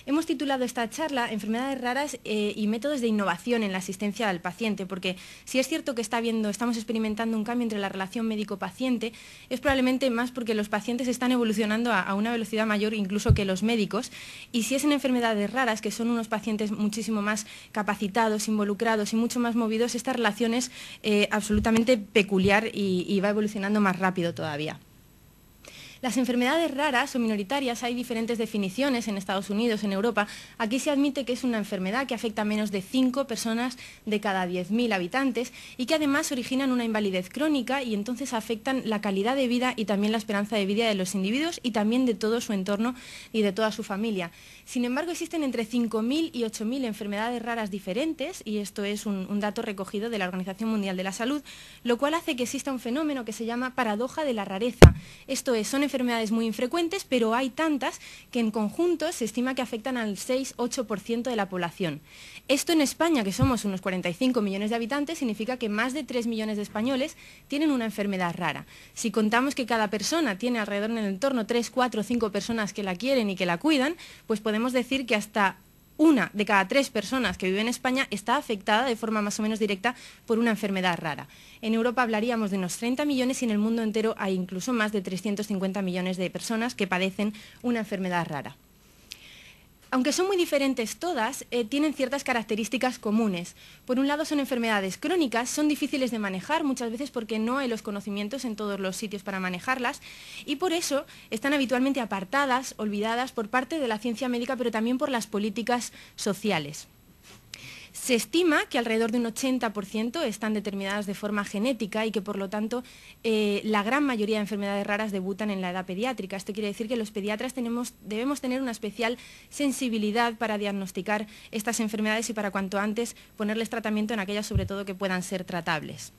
Hemos titulado esta charla Enfermedades raras y métodos de innovación en la asistencia al paciente, porque si es cierto que estamos experimentando un cambio entre la relación médico-paciente, es probablemente más porque los pacientes están evolucionando a una velocidad mayor incluso que los médicos, y si es en enfermedades raras, que son unos pacientes muchísimo más capacitados, involucrados y mucho más movidos, esta relación es absolutamente peculiar y va evolucionando más rápido todavía. Las enfermedades raras o minoritarias, hay diferentes definiciones en Estados Unidos, en Europa. Aquí se admite que es una enfermedad que afecta a menos de 5 personas de cada 10.000 habitantes y que además originan una invalidez crónica y entonces afectan la calidad de vida y también la esperanza de vida de los individuos y también de todo su entorno y de toda su familia. Sin embargo, existen entre 5.000 y 8.000 enfermedades raras diferentes, y esto es un dato recogido de la Organización Mundial de la Salud, lo cual hace que exista un fenómeno que se llama paradoja de la rareza. Esto es, son enfermedades muy infrecuentes, pero hay tantas que en conjunto se estima que afectan al 6-8% de la población. Esto en España, que somos unos 45 millones de habitantes, significa que más de 3 millones de españoles tienen una enfermedad rara. Si contamos que cada persona tiene alrededor en el entorno 3, 4, 5 personas que la quieren y que la cuidan, pues podemos decir que hasta una de cada 3 personas que vive en España está afectada de forma más o menos directa por una enfermedad rara. En Europa hablaríamos de unos 30 millones y en el mundo entero hay incluso más de 350 millones de personas que padecen una enfermedad rara. Aunque son muy diferentes todas, tienen ciertas características comunes. Por un lado son enfermedades crónicas, son difíciles de manejar muchas veces porque no hay los conocimientos en todos los sitios para manejarlas y por eso están habitualmente apartadas, olvidadas por parte de la ciencia médica, pero también por las políticas sociales. Se estima que alrededor de un 80% están determinadas de forma genética y que, por lo tanto, la gran mayoría de enfermedades raras debutan en la edad pediátrica. Esto quiere decir que los pediatras debemos tener una especial sensibilidad para diagnosticar estas enfermedades y para cuanto antes ponerles tratamiento en aquellas, sobre todo, que puedan ser tratables.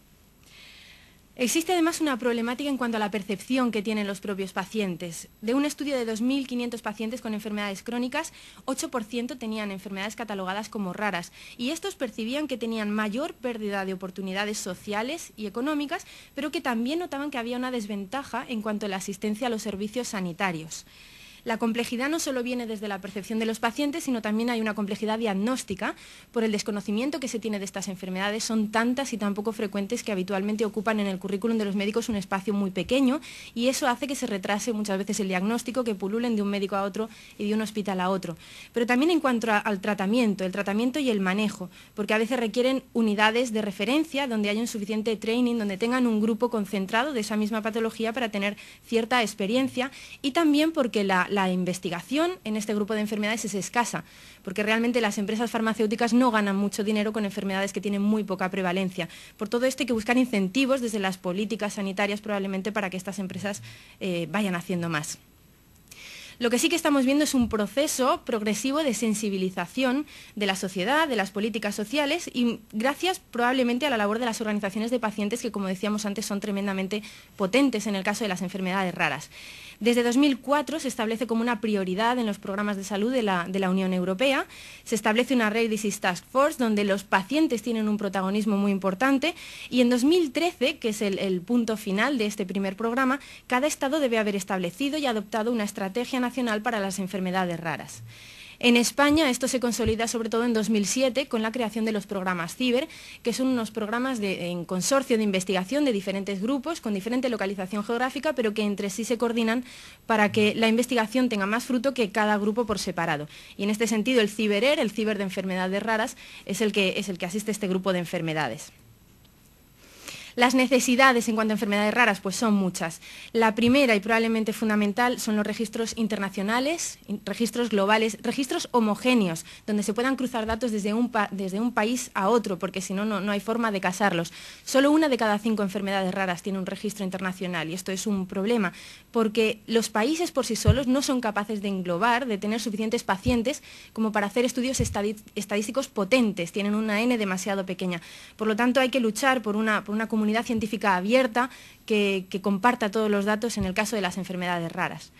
Existe además una problemática en cuanto a la percepción que tienen los propios pacientes. De un estudio de 2.500 pacientes con enfermedades crónicas, 8% tenían enfermedades catalogadas como raras y estos percibían que tenían mayor pérdida de oportunidades sociales y económicas, pero que también notaban que había una desventaja en cuanto a la asistencia a los servicios sanitarios. La complejidad no solo viene desde la percepción de los pacientes, sino también hay una complejidad diagnóstica por el desconocimiento que se tiene de estas enfermedades. Son tantas y tan poco frecuentes que habitualmente ocupan en el currículum de los médicos un espacio muy pequeño y eso hace que se retrase muchas veces el diagnóstico, que pululen de un médico a otro y de un hospital a otro. Pero también en cuanto al tratamiento, el tratamiento y el manejo, porque a veces requieren unidades de referencia donde haya un suficiente training, donde tengan un grupo concentrado de esa misma patología para tener cierta experiencia y también porque la investigación en este grupo de enfermedades es escasa, porque realmente las empresas farmacéuticas no ganan mucho dinero con enfermedades que tienen muy poca prevalencia. Por todo esto hay que buscar incentivos desde las políticas sanitarias probablemente para que estas empresas vayan haciendo más. Lo que sí que estamos viendo es un proceso progresivo de sensibilización de la sociedad, de las políticas sociales y gracias probablemente a la labor de las organizaciones de pacientes que, como decíamos antes, son tremendamente potentes en el caso de las enfermedades raras. Desde 2004 se establece como una prioridad en los programas de salud de la Unión Europea. Se establece una Rare Disease Task Force donde los pacientes tienen un protagonismo muy importante y en 2013, que es el punto final de este primer programa, cada Estado debe haber establecido y adoptado una estrategia nacional para las enfermedades raras. En España esto se consolida sobre todo en 2007 con la creación de los programas CIBER, que son unos programas en consorcio de investigación de diferentes grupos con diferente localización geográfica, pero que entre sí se coordinan para que la investigación tenga más fruto que cada grupo por separado. Y en este sentido el CIBER, el CIBER de enfermedades raras, es el que asiste a este grupo de enfermedades. Las necesidades en cuanto a enfermedades raras pues son muchas. La primera y probablemente fundamental son los registros internacionales, registros globales, registros homogéneos, donde se puedan cruzar datos desde un país a otro, porque si no, no hay forma de casarlos. Solo 1 de cada 5 enfermedades raras tiene un registro internacional y esto es un problema, porque los países por sí solos no son capaces de englobar, de tener suficientes pacientes como para hacer estudios estadísticos potentes, tienen una N demasiado pequeña. Por lo tanto, hay que luchar por una comunidad científica abierta que comparta todos los datos en el caso de las enfermedades raras.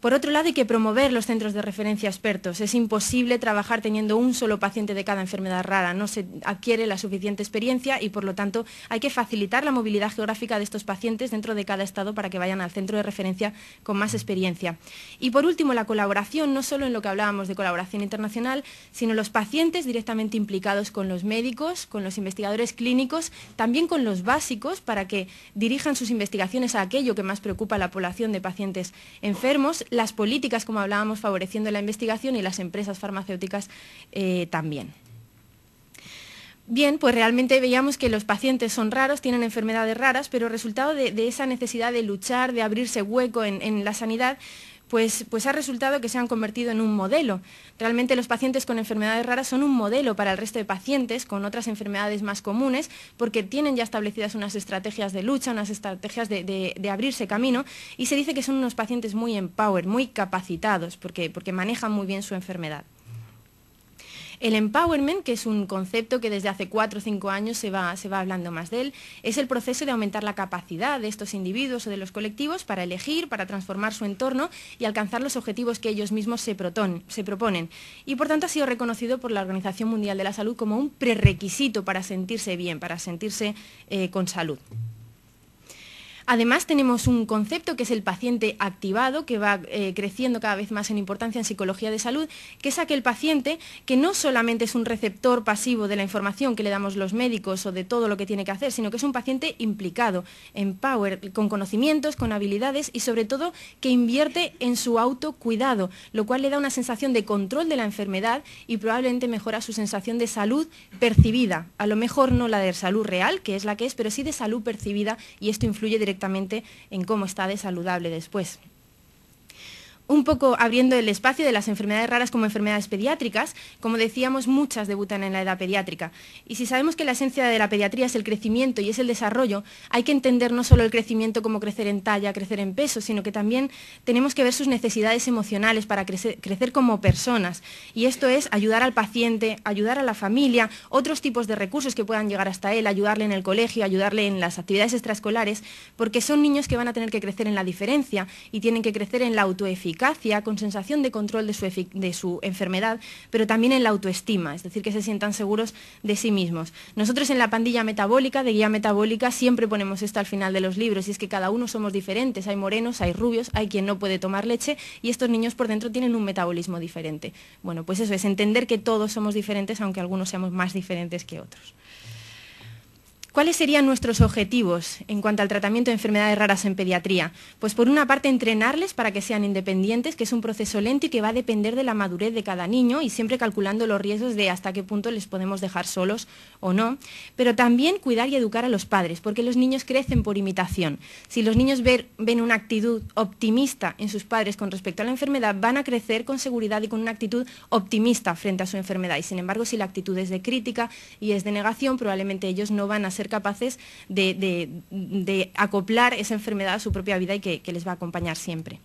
Por otro lado, hay que promover los centros de referencia expertos. Es imposible trabajar teniendo un solo paciente de cada enfermedad rara. No se adquiere la suficiente experiencia y, por lo tanto, hay que facilitar la movilidad geográfica de estos pacientes dentro de cada estado para que vayan al centro de referencia con más experiencia. Y, por último, la colaboración, no solo en lo que hablábamos de colaboración internacional, sino los pacientes directamente implicados con los médicos, con los investigadores clínicos, también con los básicos, para que dirijan sus investigaciones a aquello que más preocupa a la población de pacientes enfermos, las políticas, como hablábamos, favoreciendo la investigación y las empresas farmacéuticas también. Bien, pues realmente veíamos que los pacientes son raros, tienen enfermedades raras, pero resultado de esa necesidad de luchar, de abrirse hueco en la sanidad, pues ha resultado que se han convertido en un modelo. Realmente los pacientes con enfermedades raras son un modelo para el resto de pacientes con otras enfermedades más comunes, porque tienen ya establecidas unas estrategias de lucha, unas estrategias de abrirse camino, y se dice que son unos pacientes muy empowered, muy capacitados, porque manejan muy bien su enfermedad. El empowerment, que es un concepto que desde hace 4 o 5 años se va hablando más de él, es el proceso de aumentar la capacidad de estos individuos o de los colectivos para elegir, para transformar su entorno y alcanzar los objetivos que ellos mismos se proponen. Y por tanto ha sido reconocido por la Organización Mundial de la Salud como un prerequisito para sentirse bien, para sentirse con salud. Además, tenemos un concepto que es el paciente activado, que va creciendo cada vez más en importancia en psicología de salud, que es aquel paciente que no solamente es un receptor pasivo de la información que le damos los médicos o de todo lo que tiene que hacer, sino que es un paciente implicado, empowered, con conocimientos, con habilidades y sobre todo que invierte en su autocuidado, lo cual le da una sensación de control de la enfermedad y probablemente mejora su sensación de salud percibida. A lo mejor no la de salud real, que es la que es, pero sí de salud percibida, y esto influye directamente en cómo está de saludable después. Un poco abriendo el espacio de las enfermedades raras como enfermedades pediátricas, como decíamos, muchas debutan en la edad pediátrica. Y si sabemos que la esencia de la pediatría es el crecimiento y es el desarrollo, hay que entender no solo el crecimiento como crecer en talla, crecer en peso, sino que también tenemos que ver sus necesidades emocionales para crecer como personas. Y esto es ayudar al paciente, ayudar a la familia, otros tipos de recursos que puedan llegar hasta él, ayudarle en el colegio, ayudarle en las actividades extraescolares, porque son niños que van a tener que crecer en la diferencia y tienen que crecer en la autoeficacia, con sensación de control de su enfermedad, pero también en la autoestima, es decir, que se sientan seguros de sí mismos. Nosotros en la pandilla metabólica, de guía metabólica, siempre ponemos esto al final de los libros, y es que cada uno somos diferentes, hay morenos, hay rubios, hay quien no puede tomar leche, y estos niños por dentro tienen un metabolismo diferente. Bueno, pues eso es entender que todos somos diferentes, aunque algunos seamos más diferentes que otros. ¿Cuáles serían nuestros objetivos en cuanto al tratamiento de enfermedades raras en pediatría? Pues por una parte entrenarles para que sean independientes, que es un proceso lento y que va a depender de la madurez de cada niño y siempre calculando los riesgos de hasta qué punto les podemos dejar solos o no. Pero también cuidar y educar a los padres, porque los niños crecen por imitación. Si los niños ven una actitud optimista en sus padres con respecto a la enfermedad, van a crecer con seguridad y con una actitud optimista frente a su enfermedad. Y sin embargo, si la actitud es de crítica y es de negación, probablemente ellos no van a ser capaces de acoplar esa enfermedad a su propia vida y que les va a acompañar siempre.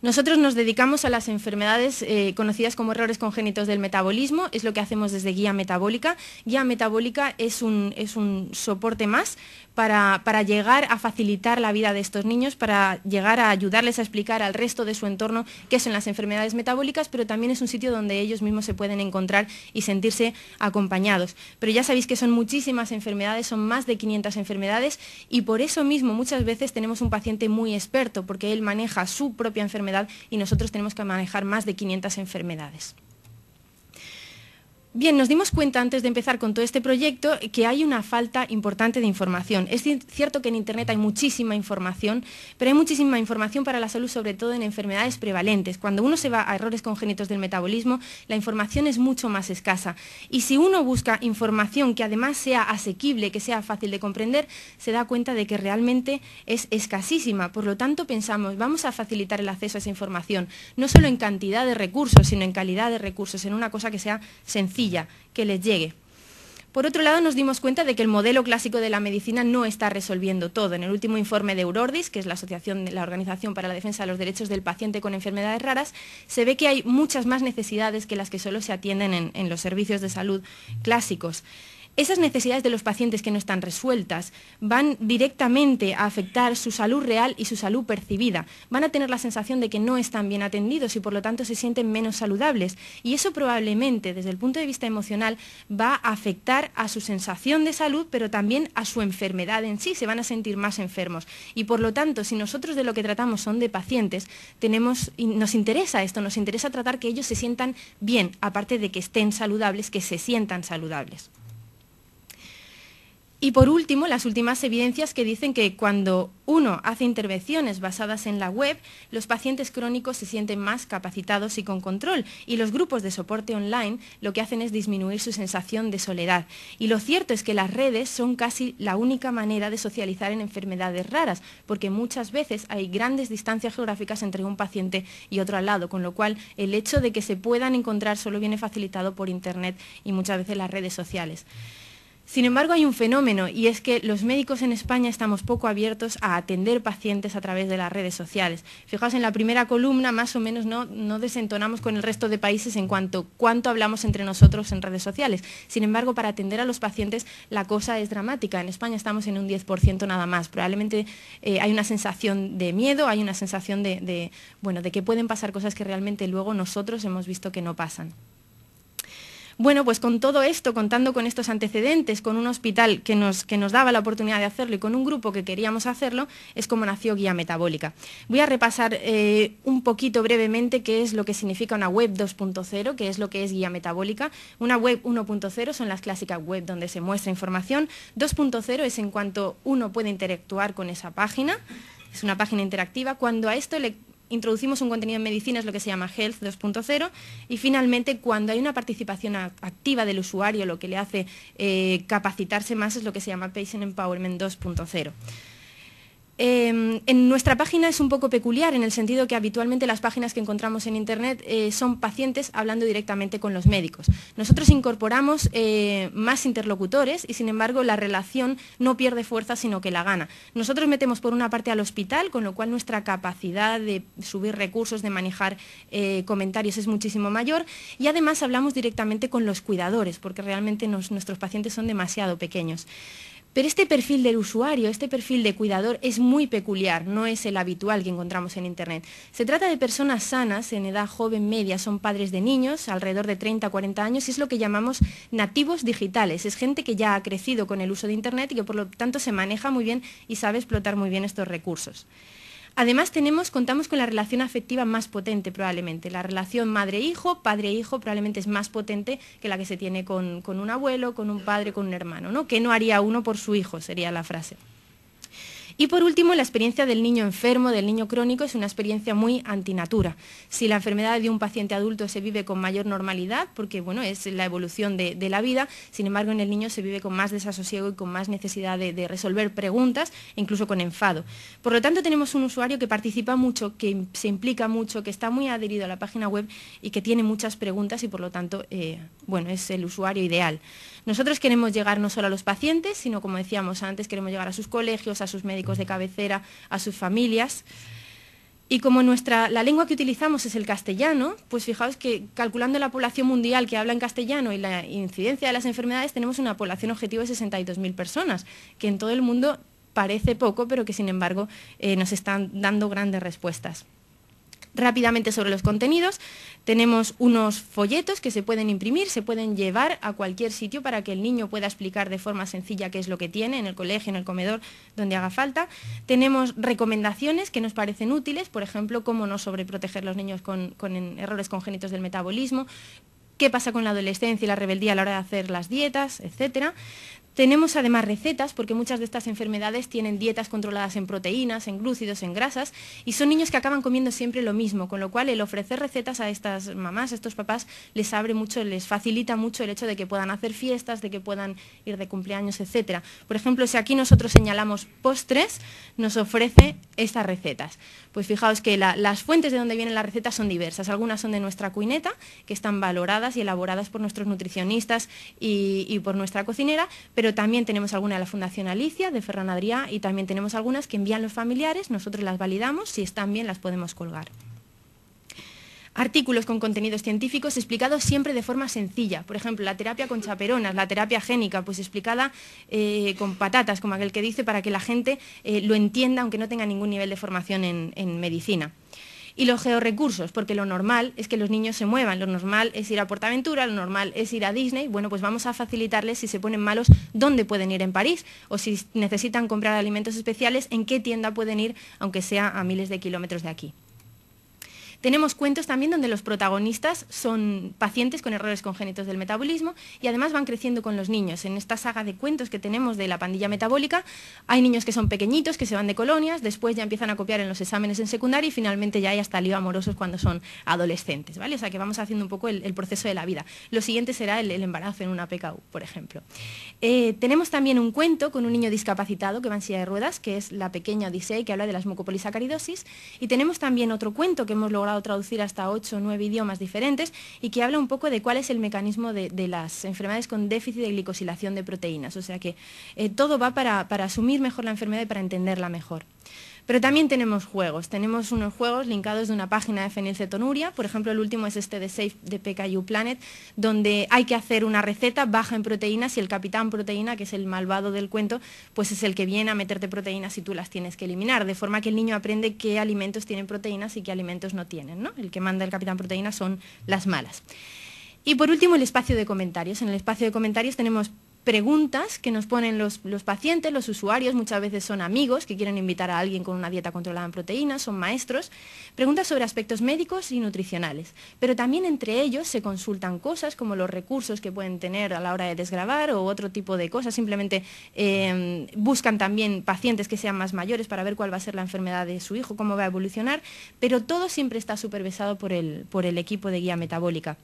Nosotros nos dedicamos a las enfermedades conocidas como errores congénitos del metabolismo, es lo que hacemos desde Guía Metabólica. Guía Metabólica es un soporte más para llegar a facilitar la vida de estos niños, para llegar a ayudarles a explicar al resto de su entorno qué son las enfermedades metabólicas, pero también es un sitio donde ellos mismos se pueden encontrar y sentirse acompañados. Pero ya sabéis que son muchísimas enfermedades, son más de 500 enfermedades, y por eso mismo muchas veces tenemos un paciente muy experto, porque él maneja su propia enfermedad y nosotros tenemos que manejar más de 500 enfermedades. Bien, nos dimos cuenta antes de empezar con todo este proyecto que hay una falta importante de información. Es cierto que en Internet hay muchísima información, pero hay muchísima información para la salud, sobre todo en enfermedades prevalentes. Cuando uno se va a errores congénitos del metabolismo, la información es mucho más escasa. Y si uno busca información que además sea asequible, que sea fácil de comprender, se da cuenta de que realmente es escasísima. Por lo tanto, pensamos, vamos a facilitar el acceso a esa información, no solo en cantidad de recursos, sino en calidad de recursos, en una cosa que sea sencilla, que les llegue. Por otro lado, nos dimos cuenta de que el modelo clásico de la medicina no está resolviendo todo. En el último informe de Eurordis, que es la Organización para la Defensa de los Derechos del Paciente con Enfermedades Raras, se ve que hay muchas más necesidades que las que solo se atienden en los servicios de salud clásicos. Esas necesidades de los pacientes que no están resueltas van directamente a afectar su salud real y su salud percibida. Van a tener la sensación de que no están bien atendidos y por lo tanto se sienten menos saludables. Y eso probablemente desde el punto de vista emocional va a afectar a su sensación de salud, pero también a su enfermedad en sí. Se van a sentir más enfermos. Y por lo tanto, si nosotros de lo que tratamos son de pacientes, nos interesa esto, nos interesa tratar que ellos se sientan bien, aparte de que estén saludables, que se sientan saludables. Y por último, las últimas evidencias que dicen que cuando uno hace intervenciones basadas en la web, los pacientes crónicos se sienten más capacitados y con control. Y los grupos de soporte online lo que hacen es disminuir su sensación de soledad. Y lo cierto es que las redes son casi la única manera de socializar en enfermedades raras, porque muchas veces hay grandes distancias geográficas entre un paciente y otro al lado, con lo cual el hecho de que se puedan encontrar solo viene facilitado por Internet y muchas veces las redes sociales. Sin embargo, hay un fenómeno y es que los médicos en España estamos poco abiertos a atender pacientes a través de las redes sociales. Fijaos, en la primera columna más o menos no desentonamos con el resto de países en cuánto hablamos entre nosotros en redes sociales. Sin embargo, para atender a los pacientes la cosa es dramática. En España estamos en un 10% nada más. Probablemente hay una sensación de miedo, hay una sensación de que pueden pasar cosas que realmente luego nosotros hemos visto que no pasan. Bueno, pues con todo esto, contando con estos antecedentes, con un hospital que nos daba la oportunidad de hacerlo y con un grupo que queríamos hacerlo, es como nació Guía Metabólica. Voy a repasar un poquito brevemente qué es lo que significa una web 2.0, qué es lo que es Guía Metabólica. Una web 1.0 son las clásicas web donde se muestra información. 2.0 es en cuanto uno puede interactuar con esa página, es una página interactiva. Cuando a esto le introducimos un contenido en medicina, es lo que se llama Health 2.0, y finalmente cuando hay una participación activa del usuario, lo que le hace capacitarse más, es lo que se llama Patient Empowerment 2.0. En nuestra página es un poco peculiar en el sentido que habitualmente las páginas que encontramos en Internet son pacientes hablando directamente con los médicos. Nosotros incorporamos más interlocutores y sin embargo la relación no pierde fuerza sino que la gana. Nosotros metemos por una parte al hospital, con lo cual nuestra capacidad de subir recursos, de manejar comentarios es muchísimo mayor y además hablamos directamente con los cuidadores porque realmente nuestros pacientes son demasiado pequeños. Pero este perfil del usuario, este perfil de cuidador es muy peculiar, no es el habitual que encontramos en Internet. Se trata de personas sanas, en edad joven media, son padres de niños, alrededor de 30 a 40 años, y es lo que llamamos nativos digitales. Es gente que ya ha crecido con el uso de Internet y que por lo tanto se maneja muy bien y sabe explotar muy bien estos recursos. Además contamos con la relación afectiva más potente probablemente. La relación madre-hijo, padre-hijo probablemente es más potente que la que se tiene con un abuelo, con un padre, con un hermano, ¿no? ¿Qué no haría uno por su hijo? Sería la frase. Y por último, la experiencia del niño enfermo, del niño crónico, es una experiencia muy antinatura. Si la enfermedad de un paciente adulto se vive con mayor normalidad, porque bueno, es la evolución de la vida, sin embargo en el niño se vive con más desasosiego y con más necesidad de resolver preguntas, incluso con enfado. Por lo tanto, tenemos un usuario que participa mucho, que se implica mucho, que está muy adherido a la página web y que tiene muchas preguntas y por lo tanto, es el usuario ideal. Nosotros queremos llegar no solo a los pacientes, sino como decíamos antes, queremos llegar a sus colegios, a sus médicos de cabecera, a sus familias. Y como la lengua que utilizamos es el castellano, pues fijaos que calculando la población mundial que habla en castellano y la incidencia de las enfermedades, tenemos una población objetivo de 62.000 personas, que en todo el mundo parece poco, pero que sin embargo nos están dando grandes respuestas. Rápidamente sobre los contenidos, tenemos unos folletos que se pueden imprimir, se pueden llevar a cualquier sitio para que el niño pueda explicar de forma sencilla qué es lo que tiene, en el colegio, en el comedor, donde haga falta. Tenemos recomendaciones que nos parecen útiles, por ejemplo, cómo no sobreproteger los niños con errores congénitos del metabolismo, qué pasa con la adolescencia y la rebeldía a la hora de hacer las dietas, etcétera. Tenemos además recetas, porque muchas de estas enfermedades tienen dietas controladas en proteínas, en glúcidos, en grasas, y son niños que acaban comiendo siempre lo mismo, con lo cual el ofrecer recetas a estas mamás, a estos papás, les abre mucho, les facilita mucho el hecho de que puedan hacer fiestas, de que puedan ir de cumpleaños, etcétera. Por ejemplo, si aquí nosotros señalamos postres, nos ofrece estas recetas. Pues fijaos que las fuentes de donde vienen las recetas son diversas. Algunas son de nuestra cuineta, que están valoradas y elaboradas por nuestros nutricionistas y por nuestra cocinera, pero también tenemos alguna de la Fundación Alicia, de Ferran Adrià, y también tenemos algunas que envían los familiares, nosotros las validamos, si están bien las podemos colgar. Artículos con contenidos científicos explicados siempre de forma sencilla. Por ejemplo, la terapia con chaperonas, la terapia génica, pues explicada con patatas, como aquel que dice, para que la gente lo entienda, aunque no tenga ningún nivel de formación en medicina. Y los georrecursos, porque lo normal es que los niños se muevan, lo normal es ir a PortAventura, lo normal es ir a Disney. Bueno, pues vamos a facilitarles, si se ponen malos, dónde pueden ir en París, o si necesitan comprar alimentos especiales, en qué tienda pueden ir, aunque sea a miles de kilómetros de aquí. Tenemos cuentos también donde los protagonistas son pacientes con errores congénitos del metabolismo y además van creciendo con los niños. En esta saga de cuentos que tenemos de la pandilla metabólica hay niños que son pequeñitos, que se van de colonias, después ya empiezan a copiar en los exámenes en secundaria y finalmente ya hay hasta lío amorosos cuando son adolescentes, ¿vale? O sea que vamos haciendo un poco el proceso de la vida. Lo siguiente será el embarazo en una PKU, por ejemplo. Tenemos también un cuento con un niño discapacitado que va en silla de ruedas, que es La pequeña Odisea, que habla de las mucopolisacaridosis, y tenemos también otro cuento que hemos logrado traducir hasta 8 o 9 idiomas diferentes y que habla un poco de cuál es el mecanismo de las enfermedades con déficit de glicosilación de proteínas. O sea que todo va para asumir mejor la enfermedad y para entenderla mejor. Pero también tenemos juegos. Tenemos unos juegos linkados de una página de fenilcetonuria. Por ejemplo, el último es este de Safe de PKU Planet, donde hay que hacer una receta baja en proteínas y el capitán proteína, que es el malvado del cuento, pues es el que viene a meterte proteínas y tú las tienes que eliminar, de forma que el niño aprende qué alimentos tienen proteínas y qué alimentos no tienen, ¿no? El que manda el capitán proteína son las malas. Y por último, el espacio de comentarios. En el espacio de comentarios tenemos preguntas que nos ponen los pacientes, los usuarios, muchas veces son amigos que quieren invitar a alguien con una dieta controlada en proteínas, son maestros, preguntas sobre aspectos médicos y nutricionales, pero también entre ellos se consultan cosas como los recursos que pueden tener a la hora de desgravar o otro tipo de cosas, simplemente buscan también pacientes que sean más mayores para ver cuál va a ser la enfermedad de su hijo, cómo va a evolucionar, pero todo siempre está supervisado por el equipo de guía metabólica.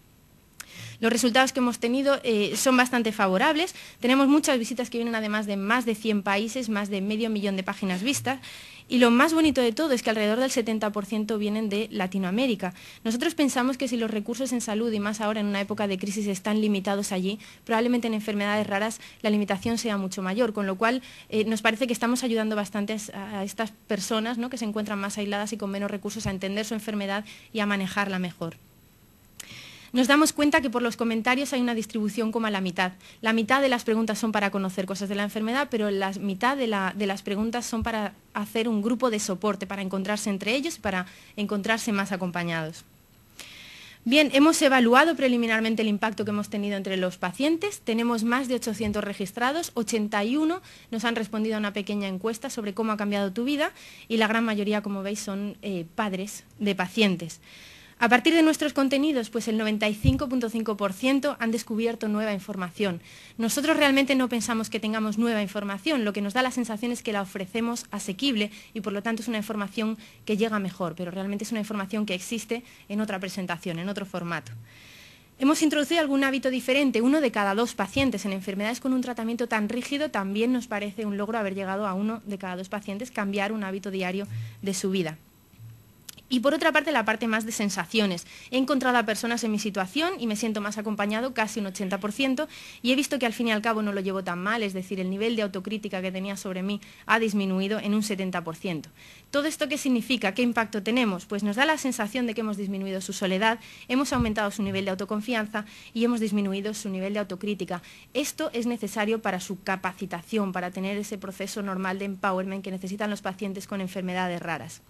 Los resultados que hemos tenido son bastante favorables. Tenemos muchas visitas que vienen además de más de 100 países, más de medio millón de páginas vistas. Y lo más bonito de todo es que alrededor del 70% vienen de Latinoamérica. Nosotros pensamos que si los recursos en salud, y más ahora en una época de crisis, están limitados allí, probablemente en enfermedades raras la limitación sea mucho mayor, con lo cual nos parece que estamos ayudando bastante a estas personas, ¿no?, que se encuentran más aisladas y con menos recursos a entender su enfermedad y a manejarla mejor. Nos damos cuenta que por los comentarios hay una distribución como a la mitad. La mitad de las preguntas son para conocer cosas de la enfermedad, pero la mitad de las preguntas son para hacer un grupo de soporte, para encontrarse entre ellos y para encontrarse más acompañados. Bien, hemos evaluado preliminarmente el impacto que hemos tenido entre los pacientes. Tenemos más de 800 registrados, 81 nos han respondido a una pequeña encuesta sobre cómo ha cambiado tu vida y la gran mayoría, como veis, son padres de pacientes. A partir de nuestros contenidos, pues el 95.5% han descubierto nueva información. Nosotros realmente no pensamos que tengamos nueva información, lo que nos da la sensación es que la ofrecemos asequible y por lo tanto es una información que llega mejor, pero realmente es una información que existe en otra presentación, en otro formato. Hemos introducido algún hábito diferente, 1 de cada 2 pacientes. En enfermedades con un tratamiento tan rígido también nos parece un logro haber llegado a 1 de cada 2 pacientes cambiar un hábito diario de su vida. Y por otra parte, la parte más de sensaciones. He encontrado a personas en mi situación y me siento más acompañado, casi un 80%, y he visto que al fin y al cabo no lo llevo tan mal, es decir, el nivel de autocrítica que tenía sobre mí ha disminuido en un 70%. ¿Todo esto qué significa? ¿Qué impacto tenemos? Pues nos da la sensación de que hemos disminuido su soledad, hemos aumentado su nivel de autoconfianza y hemos disminuido su nivel de autocrítica. Esto es necesario para su capacitación, para tener ese proceso normal de empowerment que necesitan los pacientes con enfermedades raras.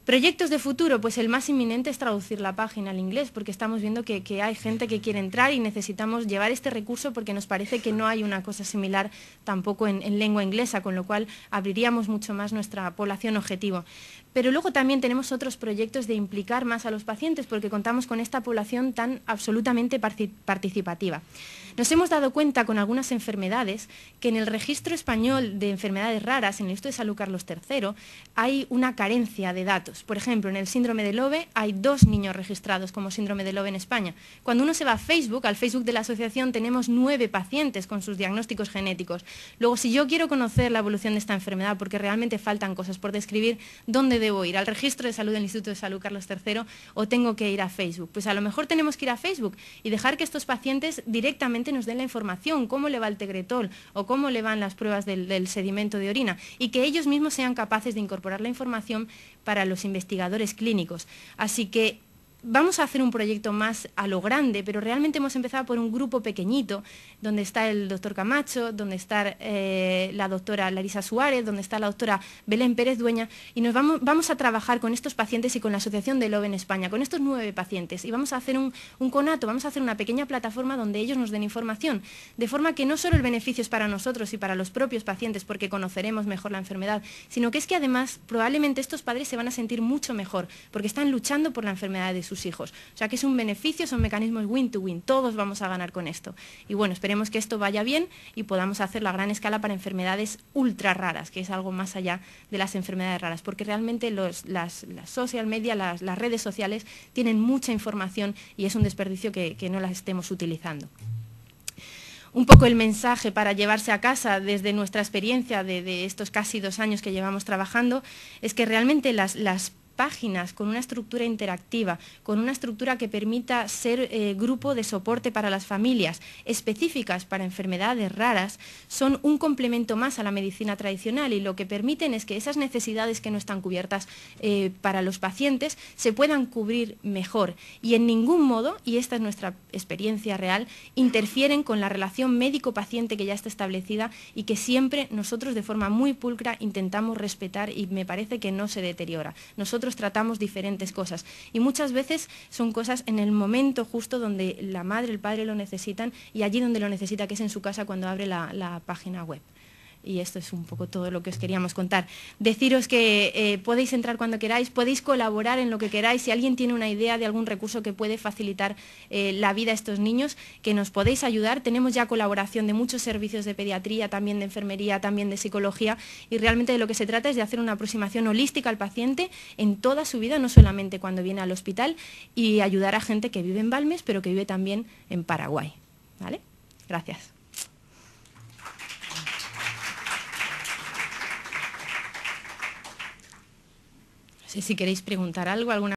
Proyectos de futuro, pues el más inminente es traducir la página al inglés, porque estamos viendo que hay gente que quiere entrar y necesitamos llevar este recurso porque nos parece que no hay una cosa similar tampoco en lengua inglesa, con lo cual abriríamos mucho más nuestra población objetivo. Pero luego también tenemos otros proyectos de implicar más a los pacientes porque contamos con esta población tan absolutamente participativa. Nos hemos dado cuenta con algunas enfermedades que en el registro español de enfermedades raras, en el Instituto de Salud Carlos III, hay una carencia de datos. Por ejemplo, en el síndrome de Lowe hay 2 niños registrados como síndrome de Lowe en España. Cuando uno se va a Facebook, al Facebook de la asociación, tenemos 9 pacientes con sus diagnósticos genéticos. Luego, si yo quiero conocer la evolución de esta enfermedad, porque realmente faltan cosas por describir, ¿dónde debo ir? ¿Al registro de salud del Instituto de Salud Carlos III o tengo que ir a Facebook? Pues a lo mejor tenemos que ir a Facebook y dejar que estos pacientes directamente nos den la información, cómo le va el tegretol o cómo le van las pruebas del sedimento de orina y que ellos mismos sean capaces de incorporar la información para los investigadores clínicos. Así que vamos a hacer un proyecto más a lo grande, pero realmente hemos empezado por un grupo pequeñito, donde está el doctor Camacho, donde está la doctora Larisa Suárez, donde está la doctora Belén Pérez Dueña, y vamos a trabajar con estos pacientes y con la Asociación de LOB en España, con estos 9 pacientes, y vamos a hacer un conato, vamos a hacer una pequeña plataforma donde ellos nos den información, de forma que no solo el beneficio es para nosotros y para los propios pacientes, porque conoceremos mejor la enfermedad, sino que es que además probablemente estos padres se van a sentir mucho mejor, porque están luchando por la enfermedad de sus hijos. O sea que es un beneficio, son mecanismos win-to-win, todos vamos a ganar con esto. Y bueno, esperemos que esto vaya bien y podamos hacer la gran escala para enfermedades ultra raras, que es algo más allá de las enfermedades raras, porque realmente las social media, las redes sociales tienen mucha información y es un desperdicio que no las estemos utilizando. Un poco el mensaje para llevarse a casa desde nuestra experiencia de estos casi 2 años que llevamos trabajando es que realmente las páginas con una estructura interactiva, con una estructura que permita ser grupo de soporte para las familias, específicas para enfermedades raras, son un complemento más a la medicina tradicional y lo que permiten es que esas necesidades que no están cubiertas para los pacientes se puedan cubrir mejor y en ningún modo, y esta es nuestra experiencia real, interfieren con la relación médico-paciente que ya está establecida y que siempre nosotros de forma muy pulcra intentamos respetar y me parece que no se deteriora. Nosotros tratamos diferentes cosas y muchas veces son cosas en el momento justo donde la madre, el padre lo necesitan y allí donde lo necesita, que es en su casa cuando abre la página web. Y esto es un poco todo lo que os queríamos contar. Deciros que podéis entrar cuando queráis, podéis colaborar en lo que queráis. Si alguien tiene una idea de algún recurso que puede facilitar la vida a estos niños, que nos podéis ayudar. Tenemos ya colaboración de muchos servicios de pediatría, también de enfermería, también de psicología. Y realmente de lo que se trata es de hacer una aproximación holística al paciente en toda su vida, no solamente cuando viene al hospital, y ayudar a gente que vive en Balmes, pero que vive también en Paraguay. ¿Vale? Gracias. No sé si queréis preguntar algo, alguna